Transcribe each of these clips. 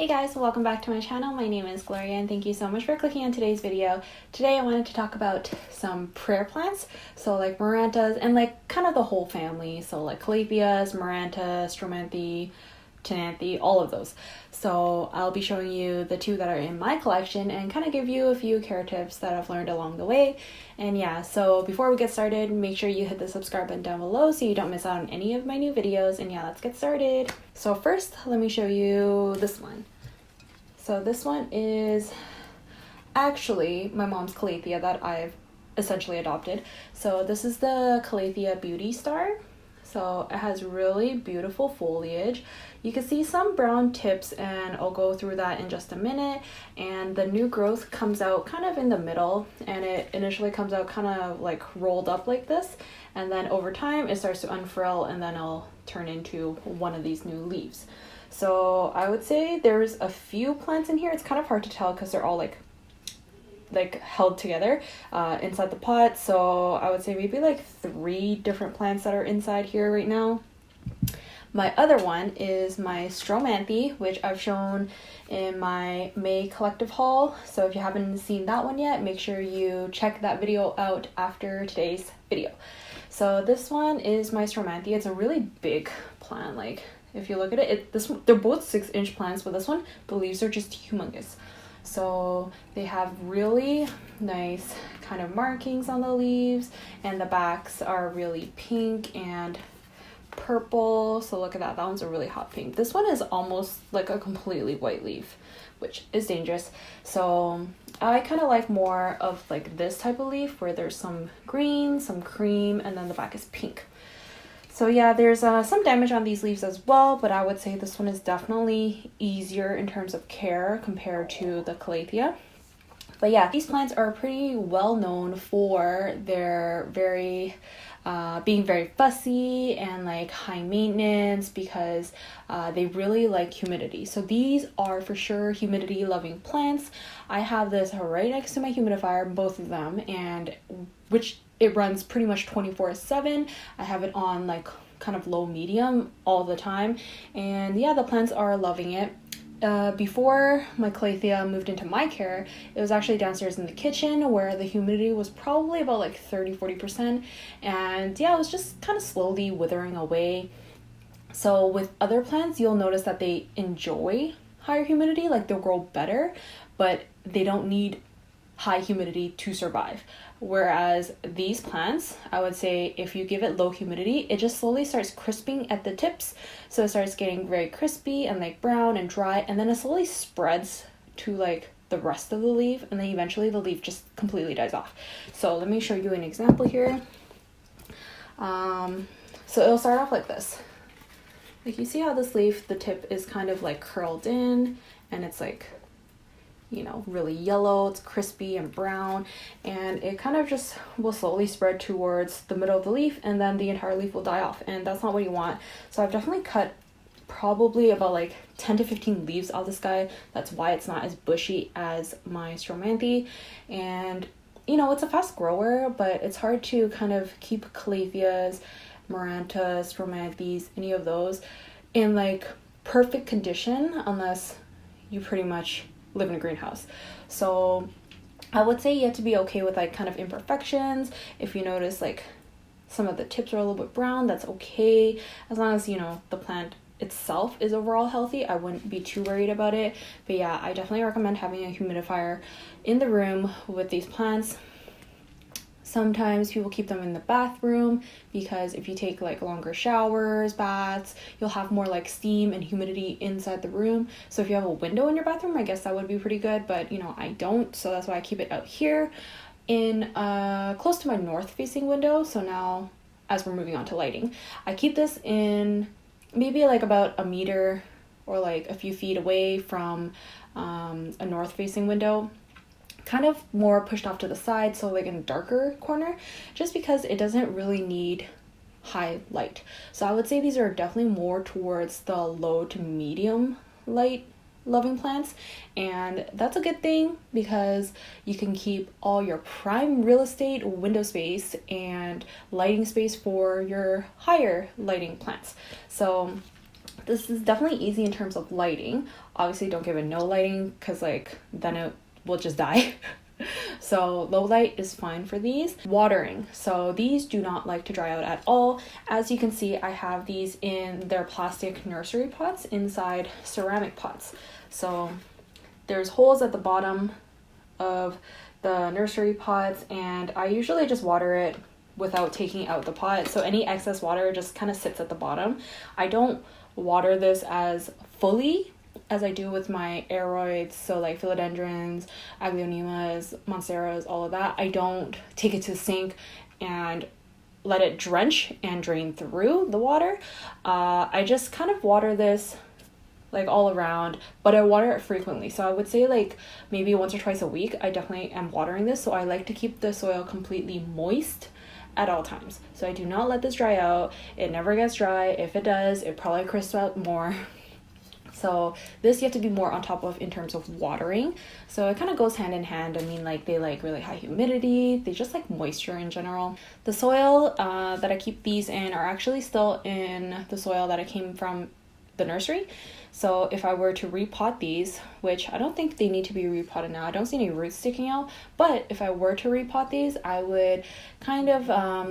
Hey guys, welcome back to my channel. My name is Gloria and thank you so much for clicking on today's video. Today I wanted to talk about some prayer plants, so like Marantas and like kind of the whole family, so like Calatheas, Maranta, Stromanthe, Ctenanthe, all of those. So I'll be showing you the two that are in my collection and kind of give you a few care tips that I've learned along the way. And yeah, so before we get started, make sure you hit the subscribe button down below so you don't miss out on any of my new videos. And yeah, let's get started. So first, let me show you this one. So this one is actually my mom's Calathea that I've essentially adopted. So this is the Calathea Beauty Star. So it has really beautiful foliage. You can see some brown tips and I'll go through that in just a minute. And the new growth comes out kind of in the middle, and it initially comes out kind of like rolled up like this. And then over time it starts to unfurl and then it'll turn into one of these new leaves. So I would say there's a few plants in here. It's kind of hard to tell because they're all like held together inside the pot. So I would say maybe like 3 different plants that are inside here right now. My other one is my Stromanthe, which I've shown in my May collective haul. So if you haven't seen that one yet, make sure you check that video out after today's video. So this one is my Stromanthe. It's a really big plant. Like if you look at it, they're both 6-inch plants, but this one, the leaves are just humongous. So they have really nice kind of markings on the leaves, and the backs are really pink and purple. So look at that, that one's a really hot pink. This one is almost like a completely white leaf, which is dangerous. So I kind of like more of like this type of leaf where there's some green, some cream, and then the back is pink. So yeah, there's some damage on these leaves as well, but I would say this one is definitely easier in terms of care compared to the Calathea. But yeah, these plants are pretty well known for their being very fussy and like high maintenance because they really like humidity. So these are for sure humidity loving plants. I have this right next to my humidifier, both of them, and which it runs pretty much 24/7. I have it on like kind of low medium all the time, and yeah, the plants are loving it. Before my Calathea moved into my care, it was actually downstairs in the kitchen where the humidity was probably about like 30-40%, and yeah, it was just kind of slowly withering away. So with other plants, you'll notice that they enjoy higher humidity, like they'll grow better, but they don't need high humidity to survive. Whereas these plants, I would say if you give it low humidity, it just slowly starts crisping at the tips. So it starts getting very crispy and like brown and dry, and then it slowly spreads to like the rest of the leaf, and then eventually the leaf just completely dies off. So let me show you an example here. So it'll start off like this. Like you see how this leaf, the tip is kind of like curled in, and it's like, you know, really yellow, it's crispy and brown, and it kind of just will slowly spread towards the middle of the leaf, and then the entire leaf will die off, and that's not what you want. So I've definitely cut probably about like 10 to 15 leaves off this guy. That's why it's not as bushy as my Stromanthe. And you know, it's a fast grower, but it's hard to kind of keep Calatheas, Marantas, Stromanthes, any of those in like perfect condition unless you pretty much live in a greenhouse. So I would say you have to be okay with like kind of imperfections. If you notice like some of the tips are a little bit brown, that's okay, as long as you know the plant itself is overall healthy. I wouldn't be too worried about it. But yeah, I definitely recommend having a humidifier in the room with these plants. Sometimes people keep them in the bathroom because if you take like longer showers, baths, you'll have more like steam and humidity inside the room. So if you have a window in your bathroom, I guess that would be pretty good, but you know, I don't, so that's why I keep it out here in close to my north facing window. So now as we're moving on to lighting, I keep this in maybe like about a meter or like a few feet away from a north facing window, kind of more pushed off to the side, so like in a darker corner, just because it doesn't really need high light. So I would say these are definitely more towards the low to medium light loving plants, and that's a good thing because you can keep all your prime real estate, window space, and lighting space for your higher lighting plants. So This is definitely easy in terms of lighting. Obviously don't give it no lighting because like then it will just die. So low light is fine for these. Watering. So these do not like to dry out at all. As you can see, I have these in their plastic nursery pots inside ceramic pots. So there's holes at the bottom of the nursery pots, and I usually just water it without taking out the pot. So any excess water just kind of sits at the bottom. I don't water this as fully as I do with my aroids, so like philodendrons, aglaonemas, monsteras, all of that. I don't take it to the sink and let it drench and drain through the water. I just kind of water this like all around, but I water it frequently. So I would say like maybe once or twice a week, I definitely am watering this. So I like to keep the soil completely moist at all times. So I do not let this dry out. It never gets dry. If it does, it probably crisps out more. So this you have to be more on top of in terms of watering. So it kind of goes hand in hand. I mean, like they like really high humidity. They just like moisture in general. The soil that I keep these in are actually still in the soil that I came from the nursery. So if I were to repot these, which I don't think they need to be repotted now, I don't see any roots sticking out, but if I were to repot these, I would kind of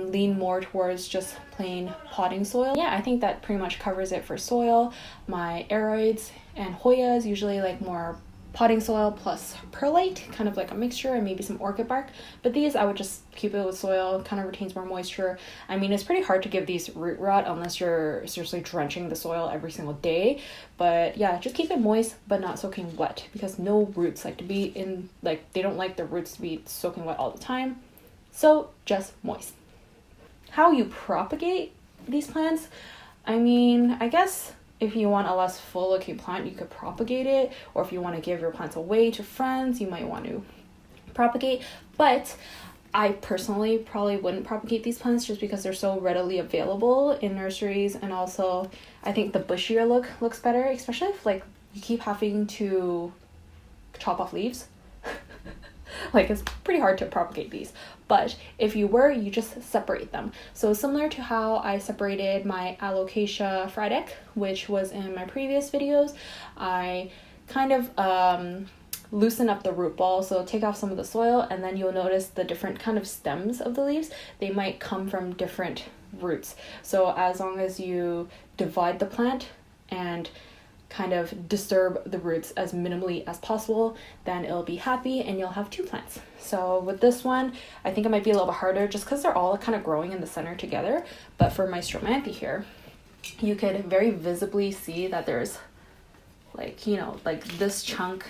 lean more towards just plain potting soil. Yeah, I think that pretty much covers it for soil. My aroids and Hoyas usually like more potting soil plus perlite, kind of like a mixture, and maybe some orchid bark. But these I would just keep it with soil, kind of retains more moisture. I mean, it's pretty hard to give these root rot unless you're seriously drenching the soil every single day. But yeah, just keep it moist but not soaking wet, because no roots like to be in, like they don't like the roots to be soaking wet all the time. So just moist. How you propagate these plants? I mean, I guess if you want a less full looking plant, you could propagate it, or if you want to give your plants away to friends, you might want to propagate. But I personally probably wouldn't propagate these plants just because they're so readily available in nurseries, and also I think the bushier look looks better, especially if like you keep having to chop off leaves. Like it's pretty hard to propagate these. But if you were, you just separate them. So similar to how I separated my alocasia frydek, which was in my previous videos, I kind of loosen up the root ball. So take off some of the soil, and then you'll notice the different kind of stems of the leaves. They might come from different roots. So as long as you divide the plant and kind of disturb the roots as minimally as possible, then it'll be happy and you'll have two plants. So with this one, I think it might be a little bit harder just because they're all kind of growing in the center together. But for my Stromanthe here, you could very visibly see that there's like, you know, like this chunk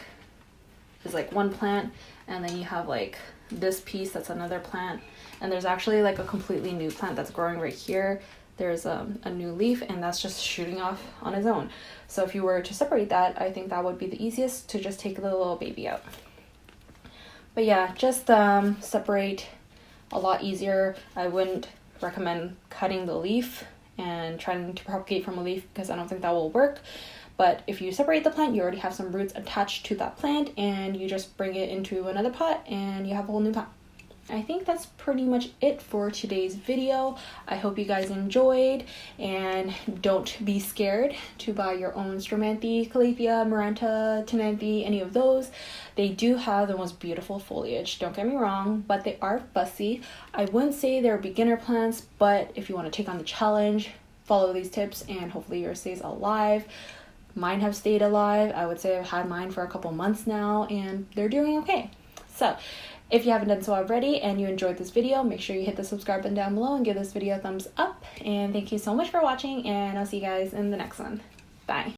is like one plant, and then you have like this piece that's another plant, and there's actually like a completely new plant that's growing right here. There's a new leaf, and that's just shooting off on its own. So if you were to separate that, I think that would be the easiest, to just take the little baby out. But yeah, just separate a lot easier. I wouldn't recommend cutting the leaf and trying to propagate from a leaf, because I don't think that will work. But if you separate the plant, you already have some roots attached to that plant, and you just bring it into another pot and you have a whole new plant. I think that's pretty much it for today's video. I hope you guys enjoyed, and don't be scared to buy your own Stromanthe, Calathea, Maranta, Ctenanthe, any of those. They do have the most beautiful foliage, don't get me wrong, but they are fussy. I wouldn't say they're beginner plants, but if you want to take on the challenge, follow these tips and hopefully yours stays alive. Mine have stayed alive. I would say I've had mine for a couple months now, and they're doing okay. So if you haven't done so already and you enjoyed this video, make sure you hit the subscribe button down below and give this video a thumbs up. And thank you so much for watching, and I'll see you guys in the next one. Bye.